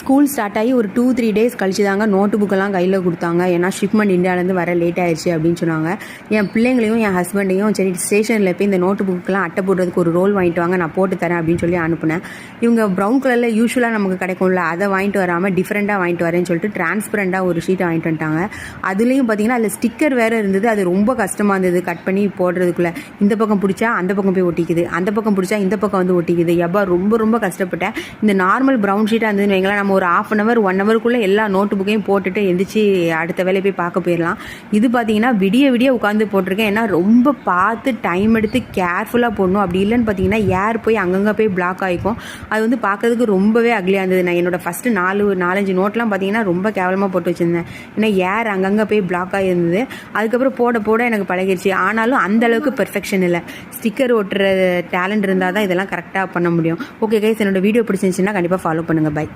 School start ஆகி ஒரு 2-3 days கழிச்சு தாங்க நோட்டு புக்கெல்லாம் கையில் கொடுத்தாங்க. ஏன்னா ஷிப்மெண்ட் இந்தியாவிலேருந்து வர லேட் ஆயிடுச்சு அப்படின்னு சொன்னாங்க. என் பிள்ளைங்களையும் என் ஹஸ்பண்டையும் சரி ஸ்டேஷனில் போய் இந்த நோட்டு புக்கெல்லாம் அட்டை போடுறதுக்கு ஒரு ரோல் வாங்கிட்டு வாங்க, நான் போட்டு தரேன் அப்படின்னு சொல்லி அனுப்புனேன். இவங்க ப்ரௌன் கலரில் யூஸ்வலாக நமக்கு கிடைக்கும்ல, அதை வாங்கிட்டு வராமல் டிஃப்ரெண்ட்டாக வாங்கிட்டு வரேன்னு சொல்லிட்டு டிரான்ஸ்பரண்ட்டாக ஒரு ஷீட்டை வாங்கிட்டு வந்துட்டாங்க. அதுலேயும் பார்த்தீங்கன்னா அதில் ஸ்டிக்கர் வேறு இருந்தது. அது ரொம்ப கஷ்டமாக இருந்தது கட் பண்ணி போடுறதுக்குள்ளே. இந்த பக்கம் பிடிச்சா அந்த பக்கம் போய் ஒட்டிக்குது, அந்த பக்கம் பிடிச்சா இந்த பக்கம் வந்து ஒட்டிக்குது. எப்போ ரொம்ப ரொம்ப கஷ்டப்பட்டேன். இந்த நார்மல் ப்ரௌன் ஷீட்டாக இருந்ததுன்னு வைங்களேன், நம்ம ஒரு 1/2 ஹவருக்குள்ளே எல்லா நோட்டு புக்கையும் போட்டுட்டு எந்திரிச்சு அடுத்த வேலையை போய் பார்க்க போயிடலாம். இது பார்த்தீங்கன்னா விடிய உட்காந்து போட்டிருக்கேன். ஏன்னா ரொம்ப பார்த்து டைம் எடுத்து கேர்ஃபுல்லாக போடணும். அப்படி இல்லைன்னு பார்த்தீங்கன்னா ஏர் போய் அங்கங்கே போய் பிளாக் ஆகிக்கும். அது வந்து பார்க்கறதுக்கு ரொம்பவே அக்லியாக இருந்தது. நான் என்னோடய ஃபஸ்ட்டு 4-5 நோட்லாம் பார்த்தீங்கன்னா ரொம்ப கேவலமாக போட்டு வச்சுருந்தேன். ஏன்னா ஏர் அங்கங்கே போய் பிளாக் ஆகிருந்தது. அதுக்கப்புறம் போட எனக்கு பழகிடுச்சு. ஆனாலும் அந்தளவுக்கு பெர்ஃபெக்ஷன் இல்லை. ஸ்டிக்கர் ஒட்டுற டேலண்ட் இருந்தால் தான் இதெல்லாம் கரெக்டாக பண்ண முடியும். ஓகே கைஸ், என்னோடய வீடியோ பிடிச்சிருந்துச்சுன்னா கண்டிப்பாக ஃபாலோ பண்ணுங்கள். பை.